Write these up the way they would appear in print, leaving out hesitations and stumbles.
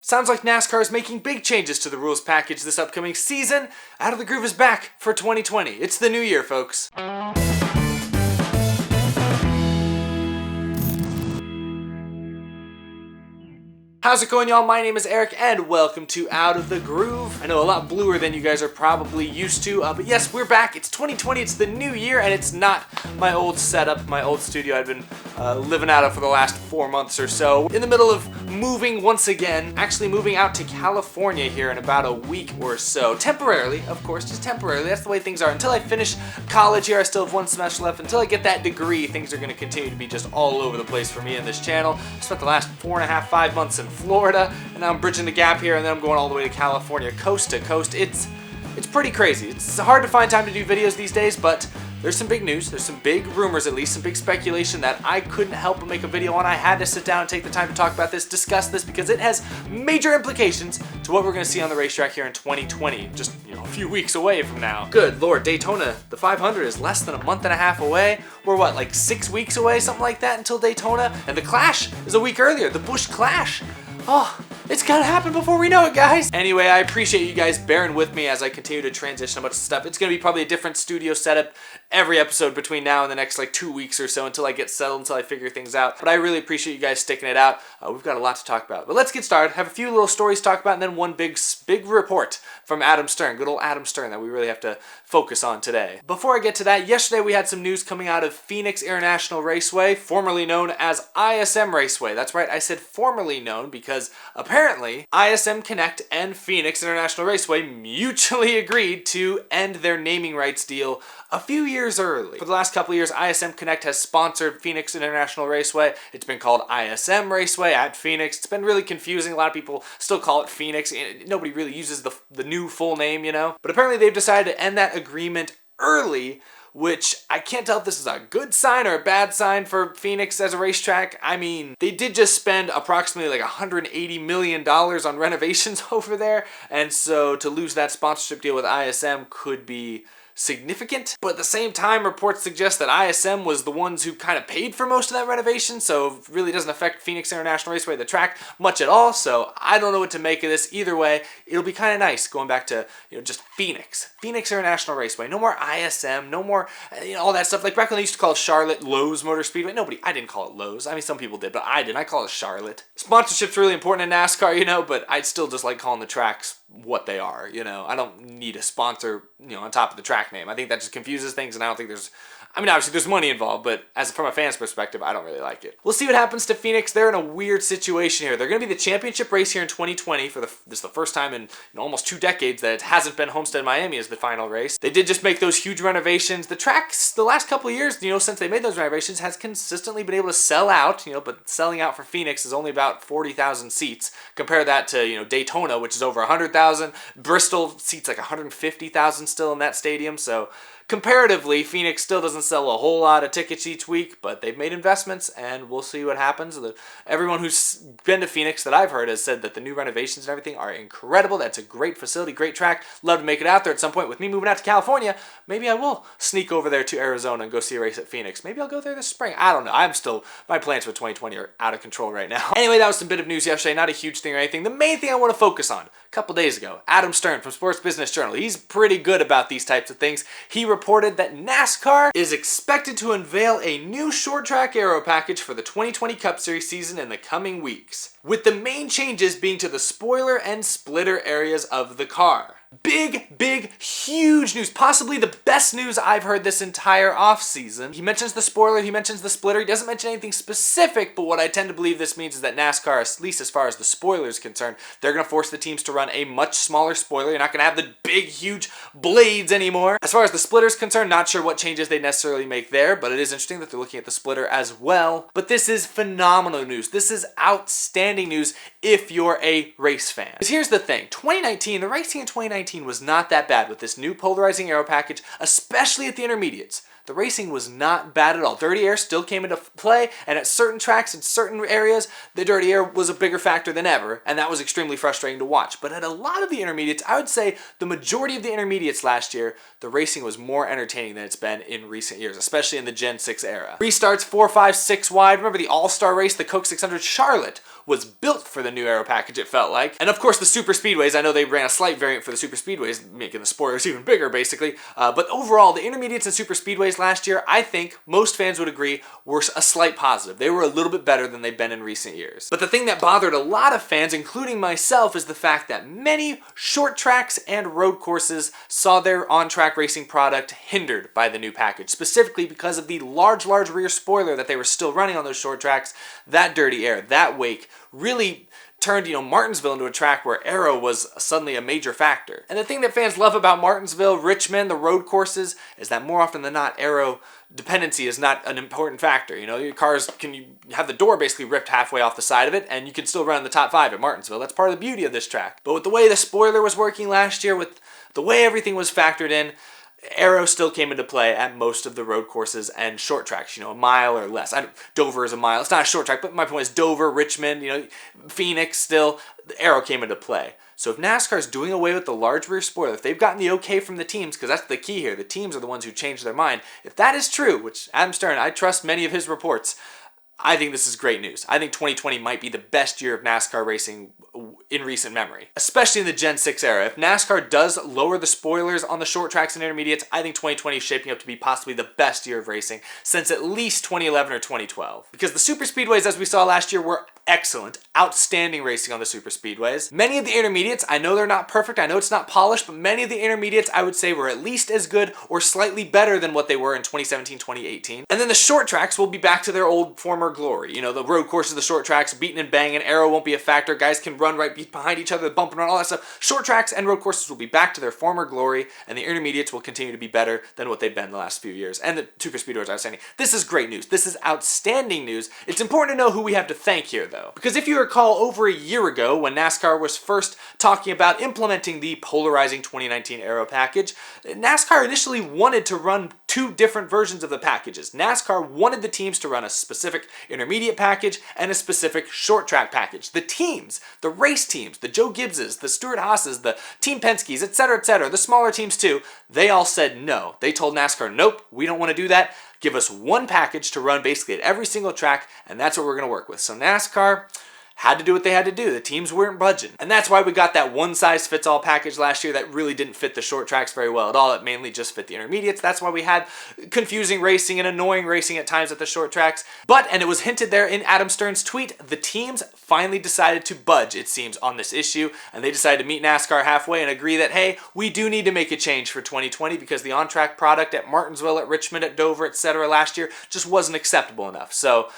Sounds like NASCAR is making big changes to the rules package this upcoming season. Out of the Groove is back for 2020. It's the new year, folks. How's it going, y'all? My name is Eric, and welcome to Out of the Groove. I know a lot bluer than you guys are probably used to, but yes, we're back. It's 2020, it's the new year, and it's not my old setup, my old studio I've been living out of for the last 4 months or so. In the middle of moving once again, actually moving out to California here in about a week or so. Temporarily, of course, just temporarily. That's the way things are. Until I finish college here, I still have 1 semester left. Until I get that degree, things are going to continue to be just all over the place for me in this channel. I spent the last 4.5, 5 months in Florida, and now I'm bridging the gap here, and then I'm going all the way to California, coast to coast. It's pretty crazy. It's hard to find time to do videos these days, but there's some big news, there's some big rumors at least, some big speculation that I couldn't help but make a video on. I had to sit down and take the time to talk about this, discuss this, because it has major implications to what we're going to see on the racetrack here in 2020, just, a few weeks away from now. Good Lord, Daytona, the 500 is less than a month and a half away. We're what, like 6 weeks away, something like that, until Daytona? And the Clash is a week earlier, the Busch Clash. Oh, it's gonna happen before we know it, guys. Anyway, I appreciate you guys bearing with me as I continue to transition a bunch of stuff. It's gonna be probably a different studio setup every episode between now and the next 2 weeks or so until I get settled, until I figure things out. But I really appreciate you guys sticking it out. We've got a lot to talk about. But let's get started. Have a few little stories to talk about, and then one big report from Adam Stern, good old Adam Stern, that we really have to focus on today. Before I get to that, yesterday we had some news coming out of Phoenix International Raceway, formerly known as ISM Raceway. That's right, I said formerly known because apparently ISM Connect and Phoenix International Raceway mutually agreed to end their naming rights deal a few years early. For the last couple of years, ISM Connect has sponsored Phoenix International Raceway. It's been called ISM Raceway at Phoenix. It's been really confusing. A lot of people still call it Phoenix. Nobody really uses the new full name, But apparently they've decided to end that agreement early, which I can't tell if this is a good sign or a bad sign for Phoenix as a racetrack. I mean, they did just spend approximately $180 million on renovations over there, and so to lose that sponsorship deal with ISM could be significant. But at the same time, reports suggest that ISM was the ones who kind of paid for most of that renovation, so it really doesn't affect Phoenix International Raceway, the track, much at all. So I don't know what to make of this. Either way, it'll be kind of nice going back to, just Phoenix International Raceway. No more ISM, no more, all that stuff. Like back when they used to call Charlotte Lowe's Motor Speedway. I didn't call it Lowe's. I mean, some people did, but I didn't. I call it Charlotte. Sponsorship's really important in NASCAR, but I'd still just like calling the tracks what they are, I don't need a sponsor, on top of the track name. I think that just confuses things, and I don't think obviously there's money involved, but from a fan's perspective, I don't really like it. We'll see what happens to Phoenix. They're in a weird situation here. They're going to be the championship race here in 2020 this is the first time in almost 2 decades that it hasn't been Homestead Miami as the final race. They did just make those huge renovations. The tracks, the last couple of years, since they made those renovations, has consistently been able to sell out, but selling out for Phoenix is only about 40,000 seats. Compare that to, Daytona, which is over 100,000. Bristol seats 150,000 still in that stadium, so comparatively, Phoenix still doesn't sell a whole lot of tickets each week, but they've made investments, and we'll see what happens. Everyone who's been to Phoenix that I've heard has said that the new renovations and everything are incredible. That's a great facility, great track. Love to make it out there at some point. With me moving out to California, maybe I will sneak over there to Arizona and go see a race at Phoenix. Maybe I'll go there this spring. I don't know. My plans for 2020 are out of control right now. Anyway, that was some bit of news yesterday. Not a huge thing or anything. The main thing I want to focus on, a couple days ago, Adam Stern from Sports Business Journal. He's pretty good about these types of things. He reported that NASCAR is expected to unveil a new short track aero package for the 2020 Cup Series season in the coming weeks, with the main changes being to the spoiler and splitter areas of the car. Big, huge news. Possibly the best news I've heard this entire offseason. He mentions the spoiler, he mentions the splitter. He doesn't mention anything specific, but what I tend to believe this means is that NASCAR, at least as far as the spoiler is concerned, they're going to force the teams to run a much smaller spoiler. You're not going to have the big, huge blades anymore. As far as the splitter is concerned, not sure what changes they necessarily make there, but it is interesting that they're looking at the splitter as well. But this is phenomenal news. This is outstanding news if you're a race fan. Because here's the thing. The racing in 2019 was not that bad with this new polarizing aero package, especially at the intermediates. The racing was not bad at all. Dirty air still came into play, and at certain tracks in certain areas, the dirty air was a bigger factor than ever, and that was extremely frustrating to watch. But at a lot of the intermediates, I would say the majority of the intermediates last year, the racing was more entertaining than it's been in recent years, especially in the Gen 6 era. Restarts 4, 5, 6 wide. Remember the All-Star race, the Coke 600 Charlotte was built for the new aero package, it felt like. And of course the super speedways, I know they ran a slight variant for the super speedways, making the spoilers even bigger basically, but overall the intermediates and super speedways last year, I think most fans would agree, were a slight positive. They were a little bit better than they've been in recent years. But the thing that bothered a lot of fans, including myself, is the fact that many short tracks and road courses saw their on-track racing product hindered by the new package, specifically because of the large rear spoiler that they were still running on those short tracks. That dirty air, that wake, really turned, Martinsville into a track where aero was suddenly a major factor. And the thing that fans love about Martinsville, Richmond, the road courses, is that more often than not, aero dependency is not an important factor. Your cars you have the door basically ripped halfway off the side of it, and you can still run in the top 5 at Martinsville. That's part of the beauty of this track. But with the way the spoiler was working last year, with the way everything was factored in, aero still came into play at most of the road courses and short tracks, a mile or less. Dover is a mile. It's not a short track, but my point is Dover, Richmond, Phoenix still, the aero came into play. So if NASCAR is doing away with the large rear spoiler, if they've gotten the okay from the teams, because that's the key here, the teams are the ones who changed their mind. If that is true, which Adam Stern, I trust many of his reports, I think this is great news. I think 2020 might be the best year of NASCAR racing in recent memory, especially in the Gen 6 era. If NASCAR does lower the spoilers on the short tracks and intermediates, I think 2020 is shaping up to be possibly the best year of racing since at least 2011 or 2012. Because the super speedways, as we saw last year, were excellent, outstanding racing on the super speedways. Many of the intermediates, I know they're not perfect, I know it's not polished, but many of the intermediates I would say were at least as good or slightly better than what they were in 2017, 2018. And then the short tracks will be back to their old former glory. The road courses, the short tracks, beating and banging, aero won't be a factor, guys can run right behind each other, bumping around, all that stuff. Short tracks and road courses will be back to their former glory, and the intermediates will continue to be better than what they've been the last few years. And the super speedways are outstanding. This is great news. This is outstanding news. It's important to know who we have to thank here, though. Because if you recall, over a year ago, when NASCAR was first talking about implementing the polarizing 2019 aero package, NASCAR initially wanted to run 2 different versions of the packages. NASCAR wanted the teams to run a specific intermediate package and a specific short track package. The teams, the race teams, the Joe Gibbses, the Stuart Haas's, the Team Penske's, etc., the smaller teams too, they all said no. They told NASCAR, nope, we don't want to do that. Give us one package to run basically at every single track, and that's what we're going to work with. So NASCAR had to do what they had to do. The teams weren't budging. And that's why we got that one-size-fits-all package last year that really didn't fit the short tracks very well at all. It mainly just fit the intermediates. That's why we had confusing racing and annoying racing at times at the short tracks. But, and it was hinted there in Adam Stern's tweet, the teams finally decided to budge, it seems, on this issue. And they decided to meet NASCAR halfway and agree that, hey, we do need to make a change for 2020 because the on-track product at Martinsville, at Richmond, at Dover, etc. last year just wasn't acceptable enough. So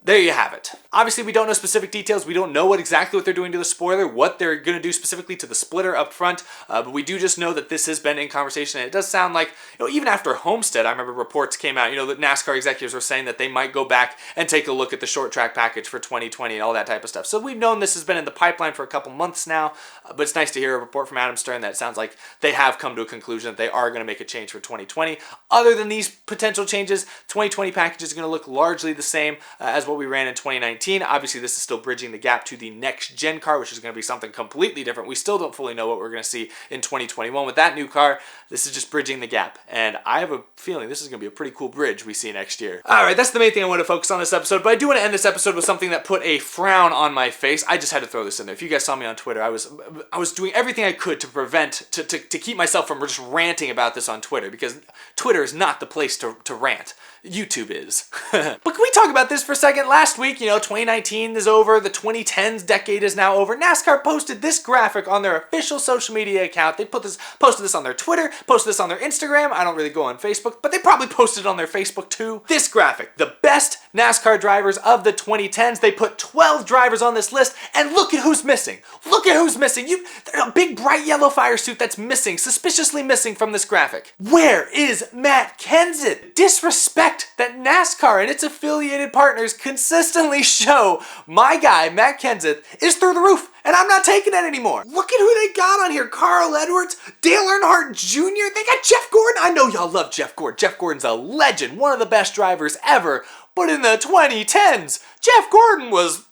there you have it. Obviously, we don't know specific details. We don't know exactly what they're doing to the spoiler, what they're going to do specifically to the splitter up front, but we do just know that this has been in conversation, and it does sound like, even after Homestead, I remember reports came out, that NASCAR executives were saying that they might go back and take a look at the short track package for 2020 and all that type of stuff. So we've known this has been in the pipeline for a couple months now, but it's nice to hear a report from Adam Stern that it sounds like they have come to a conclusion that they are going to make a change for 2020. Other than these potential changes, 2020 package is going to look largely the same as what we ran in 2019. Obviously, this is still bridging the gap to the next gen car, which is going to be something completely different. We still don't fully know what we're going to see in 2021 with that new car. This is just bridging the gap, and I have a feeling this is going to be a pretty cool bridge we see next year. Alright, that's the main thing I want to focus on this episode, but I do want to end this episode with something that put a frown on my face. I just had to throw this in there. If you guys saw me on Twitter, I was doing everything I could to prevent, to keep myself from just ranting about this on Twitter, because Twitter is not the place to rant. YouTube is. But can we talk about this for a second? Last week, 2019 is over, the 2010s decade is now over. NASCAR posted this graphic on their official social media account. They posted this on their Twitter, posted this on their Instagram. I don't really go on Facebook, but they probably posted it on their Facebook too. This graphic, the best NASCAR drivers of the 2010s. They put 12 drivers on this list, and look at who's missing. Look at who's missing. There's a big bright yellow fire suit that's missing, suspiciously missing from this graphic. Where is Matt Kenseth? Disrespect that NASCAR and its affiliated partners consistently show my guy, Matt Kenseth, is through the roof, and I'm not taking that anymore. Look at who they got on here. Carl Edwards, Dale Earnhardt Jr., they got Jeff Gordon. I know y'all love Jeff Gordon. Jeff Gordon's a legend, one of the best drivers ever, but in the 2010s, Jeff Gordon was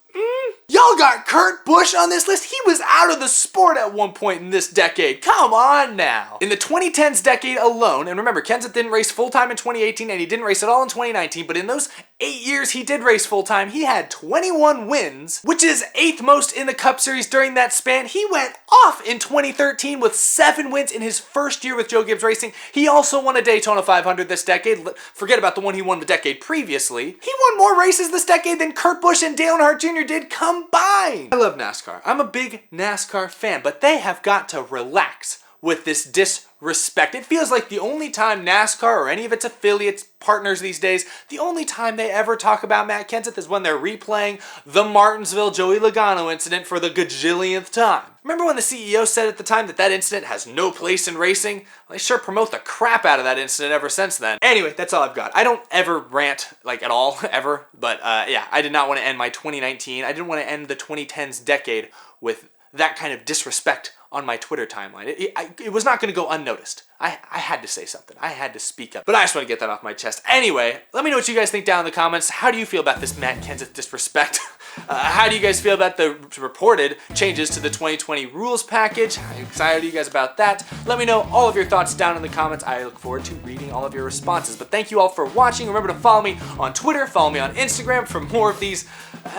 Y'all got Kurt Busch on this list? He was out of the sport at one point in this decade. Come on now. In the 2010s decade alone, and remember, Kenseth didn't race full-time in 2018 and he didn't race at all in 2019, but in those 8 years he did race full-time, he had 21 wins, which is 8th most in the Cup Series during that span. He went off in 2013 with 7 wins in his first year with Joe Gibbs Racing. He also won a Daytona 500 this decade. Forget about the one he won the decade previously. He won more races this decade than Kurt Busch and Dale Earnhardt Jr. did combined. I love NASCAR. I'm a big NASCAR fan, but they have got to relax with this disrespect. It feels like the only time NASCAR or any of its affiliates, partners these days, the only time they ever talk about Matt Kenseth is when they're replaying the Martinsville Joey Logano incident for the gajillionth time. Remember when the CEO said at the time that that incident has no place in racing? Well, they sure promote the crap out of that incident ever since then. Anyway, that's all I've got. I don't ever rant, like, at all, ever, but yeah, I did not want to end my 2019, I didn't want to end the 2010s decade with that kind of disrespect on my Twitter timeline. It was not going to go unnoticed. I had to say something. I had to speak up. But I just want to get that off my chest. Anyway, let me know what you guys think down in the comments. How do you feel about this Matt Kenseth disrespect? How do you guys feel about the reported changes to the 2020 rules package? How excited are you guys about that? Let me know all of your thoughts down in the comments. I look forward to reading all of your responses. But thank you all for watching. Remember to follow me on Twitter, follow me on Instagram for more of these,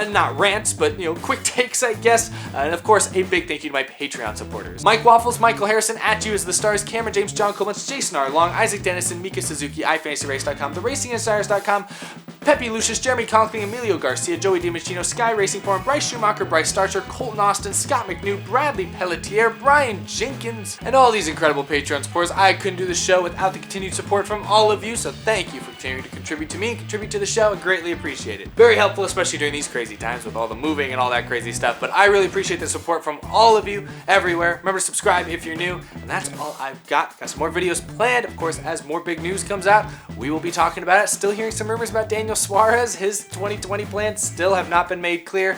not rants, but, you know, quick takes, I guess. And of course, a big thank you to my Patreon supporters. Mike Waffles, Michael Harrison, at you as the stars, Cameron James, John Coleman, Jason R. Long, Isaac Dennison, Mika Suzuki, iFantasyRace.com, TheRacingInsiders.com, Pepe Lucius, Jeremy Conkling, Emilio Garcia, Joey DiMachino, Sky Racing Forum, Bryce Schumacher, Bryce Starcher, Colton Austin, Scott McNew, Bradley Pelletier, Brian Jenkins, and all these incredible Patreon supporters. I couldn't do the show without the continued support from all of you, so thank you for continuing to contribute to me and contribute to the show. I greatly appreciate it. Very helpful, especially during these crazy times with all the moving and all that crazy stuff, but I really appreciate the support from all of you everywhere. Remember to subscribe if you're new, and that's all I've got. Got some more videos planned. Of course, as more big news comes out, we will be talking about it. Still hearing some rumors about Daniel Suarez. His 2020 plans still have not been made clear.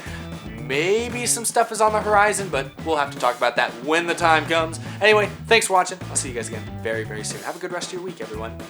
Maybe some stuff is on the horizon, but we'll have to talk about that when the time comes. Anyway, thanks for watching. I'll see you guys again very, very soon. Have a good rest of your week, everyone.